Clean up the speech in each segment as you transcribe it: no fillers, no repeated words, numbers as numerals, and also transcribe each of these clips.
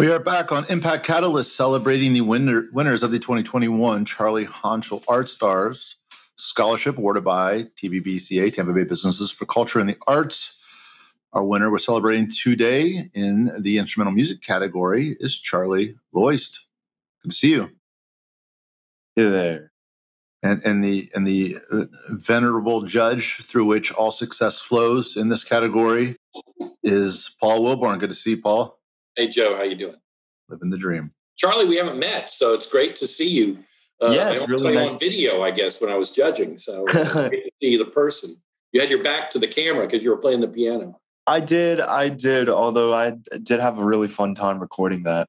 We are back on Impact Catalyst, celebrating the winners of the 2021 Charlie Honchel Art Stars Scholarship awarded by TBBCA, Tampa Bay Businesses for Culture and the Arts. Our winner we're celebrating today in the instrumental music category is Charlee Loyst. Good to see you. Hey there. And the venerable judge through which all success flows in this category is Paul Wilborn. Good to see you, Paul. Hey, Joe. How you doing? Living the dream. Charlie, we haven't met, so it's great to see you. Yeah, I it's only really saw you nice. on video, I guess, when I was judging. So it's great to see the person. You had your back to the camera because you were playing the piano. I did. Although I did have a really fun time recording that.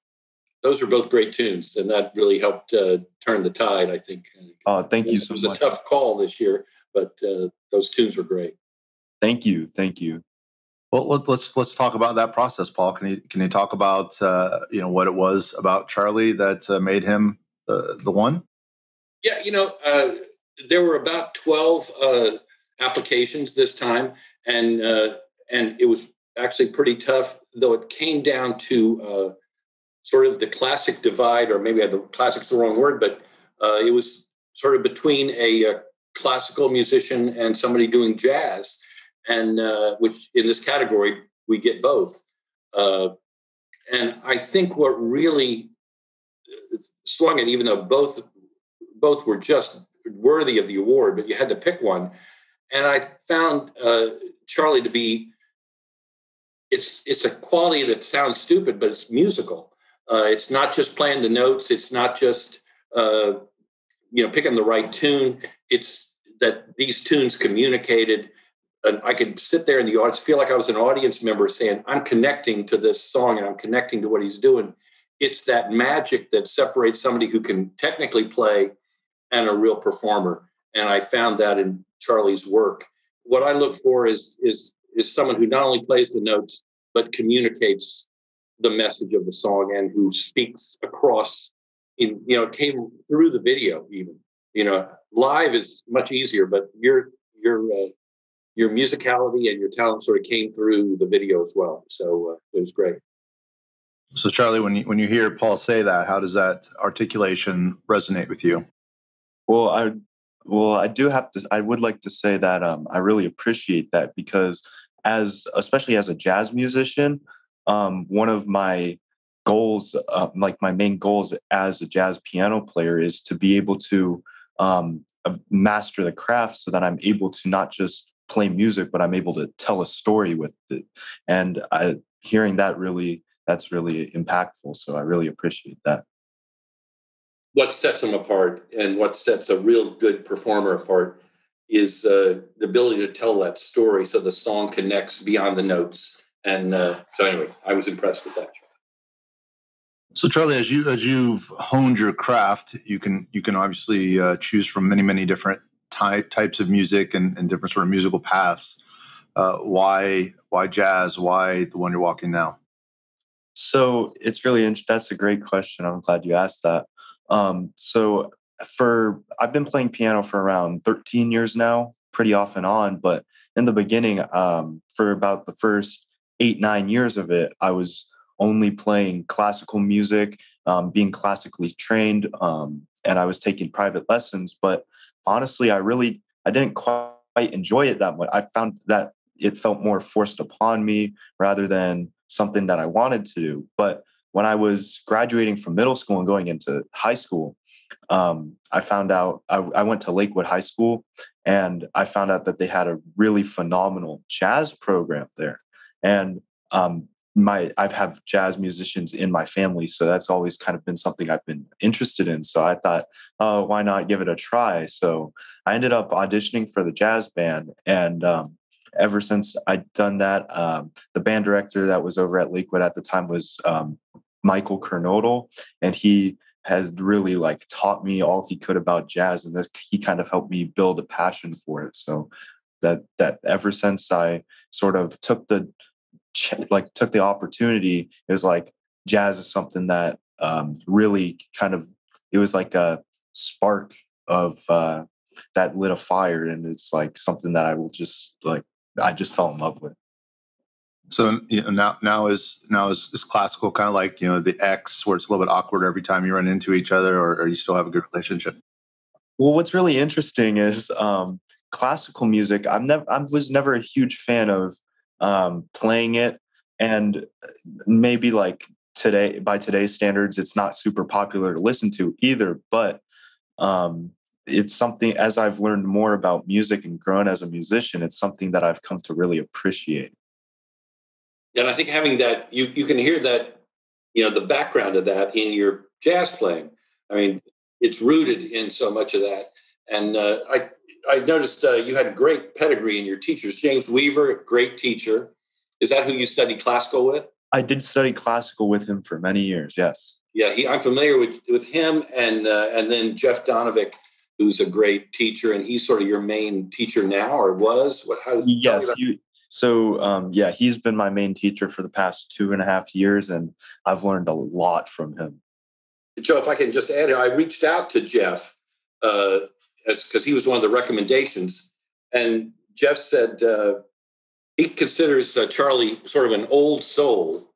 Those were both great tunes, and that really helped turn the tide, I think. Oh, thank you so much. It was a tough call this year, but those tunes were great. Thank you. Well, let's talk about that process, Paul. Can you talk about what it was about Charlie that made him the one? Yeah, there were about 12 applications this time, and it was actually pretty tough. Though it came down to sort of the classic divide, or maybe the classic's the wrong word, but it was sort of between a classical musician and somebody doing jazz. And which in this category, we get both. And I think what really swung it, even though both were just worthy of the award, but you had to pick one. And I found Charlie to be, it's a quality that sounds stupid, but it's musical. It's not just playing the notes. It's not just, picking the right tune. It's that these tunes communicated. And I could sit there in the audience, feel like I was an audience member saying, I'm connecting to this song and I'm connecting to what he's doing. It's that magic that separates somebody who can technically play and a real performer. And I found that in Charlie's work. What I look for is someone who not only plays the notes, but communicates the message of the song and who speaks across, came through the video even. Live is much easier, but your musicality and your talent sort of came through the video as well. So it was great. So Charlie, when you hear Paul say that, how does that articulation resonate with you? Well, I would like to say that I really appreciate that because especially as a jazz musician, one of my goals, my main goals as a jazz piano player is to be able to master the craft so that I'm able to not just play music, but I'm able to tell a story with it. And hearing that that's really impactful. So I really appreciate that. What sets them apart and what sets a real good performer apart is the ability to tell that story so the song connects beyond the notes. And so anyway, I was impressed with that. So Charlie, as you've honed your craft, you can obviously choose from many different types of music and different sort of musical paths. Why jazz? Why the one you're walking now? So it's really interesting. That's a great question. I'm glad you asked that. So I've been playing piano for around 13 years now, pretty off and on. But in the beginning, for about the first 8-9 years of it, I was only playing classical music, being classically trained, and I was taking private lessons. But honestly, I didn't quite enjoy it that much. I found that it felt more forced upon me rather than something that I wanted to do. But when I was graduating from middle school and going into high school, I found out I went to Lakewood High School, and I found out that they had a really phenomenal jazz program there. And I've have jazz musicians in my family, so that's always kind of been something I've been interested in. So I thought, why not give it a try? So I ended up auditioning for the jazz band, and ever since I'd done that, the band director that was over at Lakewood at the time was Michael Kernodle, and he has really taught me all he could about jazz, and he kind of helped me build a passion for it. So that ever since I sort of took the opportunity, it was jazz is something that really kind of, it was like a spark of that lit a fire, and it's something that I just fell in love with. So now is classical kind of like the X, where it's a little bit awkward every time you run into each other, or you still have a good relationship? Well, what's really interesting is classical music. I was never a huge fan of playing it, and maybe like today, by today's standards, it's not super popular to listen to either. But it's something, as I've learned more about music and grown as a musician, it's something that I've come to really appreciate. And I think having that, you can hear that, the background of that in your jazz playing. I mean, it's rooted in so much of that. And I noticed you had great pedigree in your teachers. James Weaver, a great teacher. Is that who you studied classical with? I did study classical with him for many years. Yes. Yeah, I'm familiar with him, and then Jeff Donovic, who's a great teacher, and he's sort of your main teacher now, or was? What? How? Yes. He's been my main teacher for the past 2.5 years, and I've learned a lot from him. Joe, if I can just add, I reached out to Jeff because he was one of the recommendations, and Jeff said he considers Charlee sort of an old soul.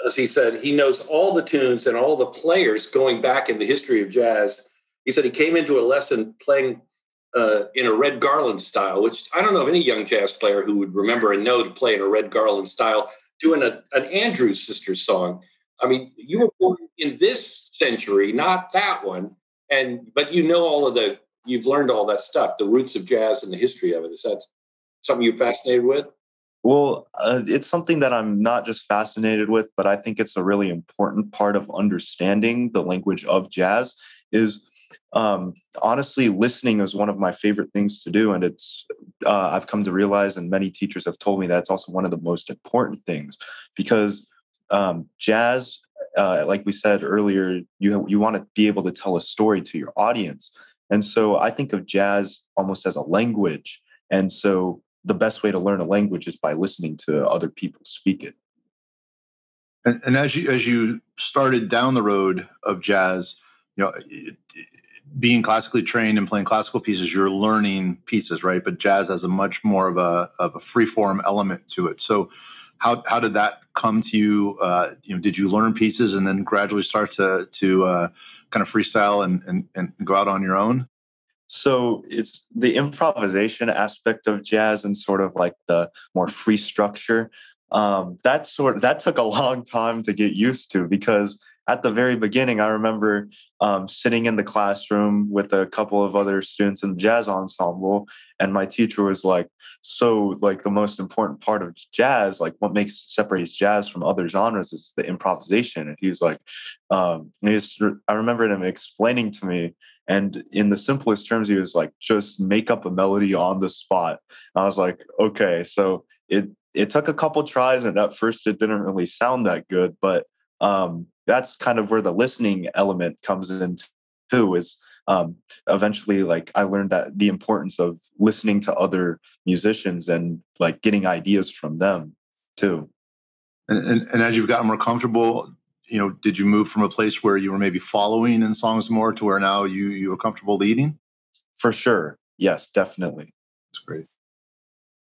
As he said, he knows all the tunes and all the players going back in the history of jazz. He said he came into a lesson playing in a Red Garland style, which I don't know of any young jazz player who would remember and know to play in a Red Garland style, doing an Andrews Sisters song. I mean, you were born in this century, not that one, but you've learned all that stuff, the roots of jazz and the history of it. Is that something you're fascinated with? Well, it's something that I'm not just fascinated with, but I think it's a really important part of understanding the language of jazz. Is honestly, listening is one of my favorite things to do, and it's I've come to realize, and many teachers have told me, that's also one of the most important things, because jazz, like we said earlier, you want to be able to tell a story to your audience, and so I think of jazz almost as a language, and so the best way to learn a language is by listening to other people speak it. And as you started down the road of jazz, being classically trained and playing classical pieces, you're learning pieces, right? But jazz has a much more of a free form element to it. So how did that come to you? Did you learn pieces and then gradually start to kind of freestyle and go out on your own? So it's the improvisation aspect of jazz and sort of like the more free structure. That took a long time to get used to, because at the very beginning, I remember sitting in the classroom with a couple of other students in the jazz ensemble, and my teacher was like, "So, like, the most important part of jazz, like what separates jazz from other genres, is the improvisation." And he's like, I remember him explaining to me. And in the simplest terms, he was like, just make up a melody on the spot. And I was like, okay. So it took a couple tries, and at first it didn't really sound that good. But that's kind of where the listening element comes in too, is eventually, like, I learned that the importance of listening to other musicians and like getting ideas from them too. And as you've gotten more comfortable, did you move from a place where you were maybe following in songs more to where now you were comfortable leading? For sure. Yes, definitely. That's great.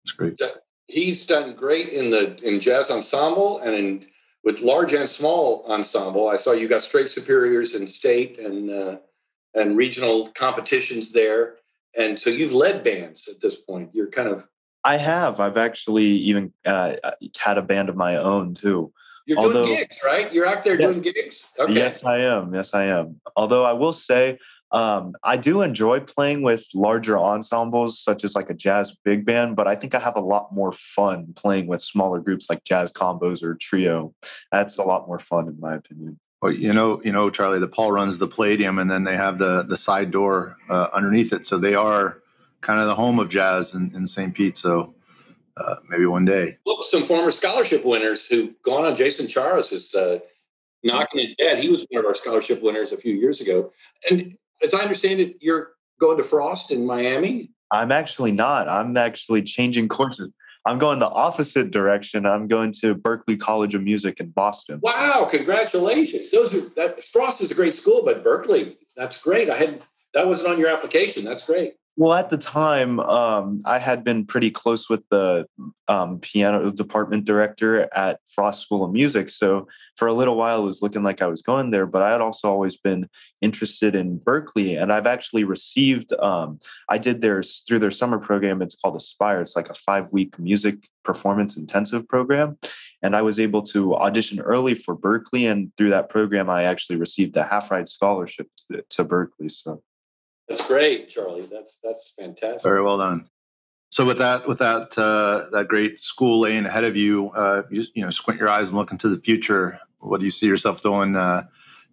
That's great. He's done great in jazz ensemble and with large and small ensemble. I saw you got straight superiors in state and regional competitions there. And so you've led bands at this point. You're kind of... I have. I've actually even had a band of my own too. You're doing gigs, right? You're out there doing gigs? Okay. Yes, I am. Although I will say, I do enjoy playing with larger ensembles, such as like a jazz big band, but I think I have a lot more fun playing with smaller groups like jazz combos or trio. That's a lot more fun, in my opinion. Well, Charlie, the Paul runs the Palladium, and then they have the side door underneath it. So they are kind of the home of jazz in St. Pete. So maybe one day. Look, some former scholarship winners who've gone on. Jason Charos is knocking it dead. He was one of our scholarship winners a few years ago. And as I understand it, you're going to Frost in Miami? I'm actually not. I'm actually changing courses. I'm going the opposite direction. I'm going to Berklee College of Music in Boston. Wow, congratulations. Frost is a great school, but Berklee, that's great. That wasn't on your application. That's great. Well, at the time, I had been pretty close with the piano department director at Frost School of Music. So for a little while, it was looking like I was going there. But I had also always been interested in Berklee, and I've actually received. I did theirs through their summer program. It's called Aspire. It's like a 5-week music performance intensive program, and I was able to audition early for Berklee. And through that program, I actually received a half-ride scholarship to Berklee. So. That's great, Charlie. That's fantastic. Very well done. So with that great school laying ahead of you, squint your eyes and look into the future. What do you see yourself doing, for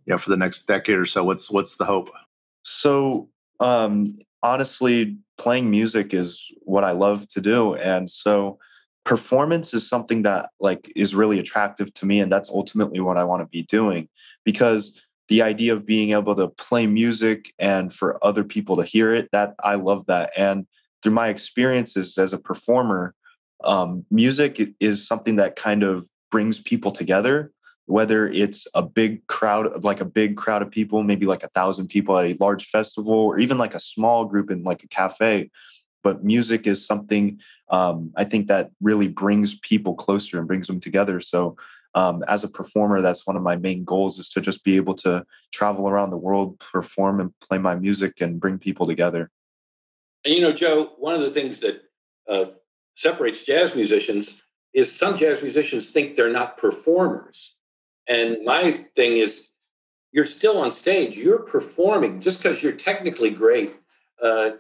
the next decade or so? What's the hope? So honestly, playing music is what I love to do, and so performance is something that is really attractive to me, and that's ultimately what I want to be doing, because the idea of being able to play music and for other people to hear it, that I love that. And through my experiences as a performer, music is something that kind of brings people together, whether it's a big crowd of people, maybe 1,000 people at a large festival, or even a small group in a cafe. But music is something I think that really brings people closer and brings them together. So as a performer, that's one of my main goals, is to just be able to travel around the world, perform and play my music and bring people together. And, Joe, one of the things that separates jazz musicians is some jazz musicians think they're not performers. And my thing is, you're still on stage, you're performing. Just because you're technically great,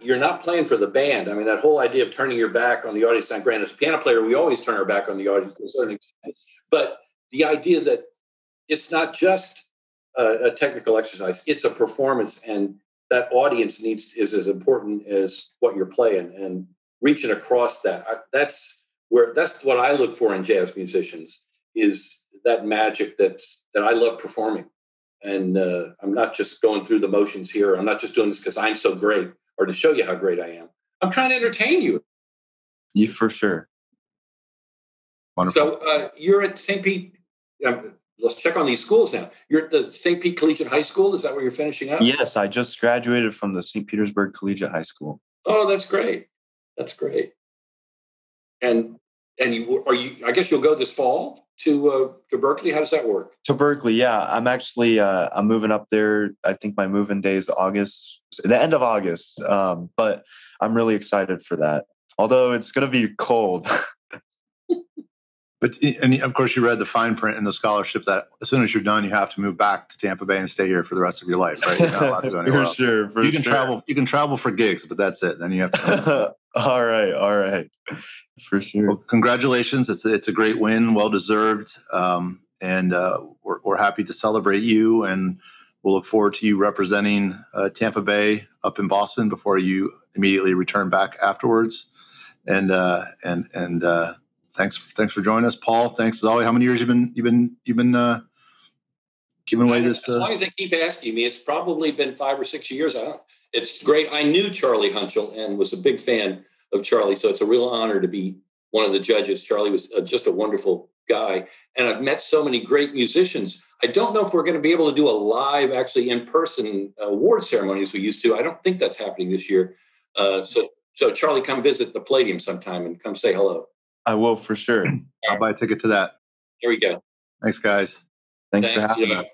you're not playing for the band. I mean, that whole idea of turning your back on the audience, now granted, as a piano player, we always turn our back on the audience to a certain extent. But the idea that it's not just a technical exercise, it's a performance, and that audience is as important as what you're playing, and reaching across that. That's what I look for in jazz musicians, is that magic that I love performing. And I'm not just going through the motions here. I'm not just doing this because I'm so great or to show you how great I am. I'm trying to entertain you. Yeah, for sure. Wonderful. So you're at St. Pete. Let's check on these schools now. You're at the St. Pete Collegiate High School. Is that where you're finishing up? Yes, I just graduated from the St. Petersburg Collegiate High School. Oh, that's great. That's great. And I guess you'll go this fall to Berklee. How does that work? To Berklee, yeah. I'm actually I'm moving up there. I think my moving day is the end of August. But I'm really excited for that. Although it's going to be cold. And of course, you read the fine print in the scholarship that as soon as you're done, you have to move back to Tampa Bay and stay here for the rest of your life, right? You're not allowed to go anywhere else. You can travel. You can travel for gigs, but that's it. Then you have to. All right, for sure. Well, congratulations! It's a great win, well deserved, and we're happy to celebrate you. And we'll look forward to you representing Tampa Bay up in Boston before you immediately return back afterwards. And Thanks for joining us, Paul. Thanks as always. How many years you've been giving away this? As long as they keep asking me, it's probably been 5 or 6 years. It's great. I knew Charlie Hunchel and was a big fan of Charlie, so it's a real honor to be one of the judges. Charlie was just a wonderful guy, and I've met so many great musicians. I don't know if we're going to be able to do a live, actually in-person award ceremony as we used to. I don't think that's happening this year. So Charlie, come visit the Palladium sometime and come say hello. I will, for sure. I'll buy a ticket to that. Here we go. Thanks, guys. Thanks for having me.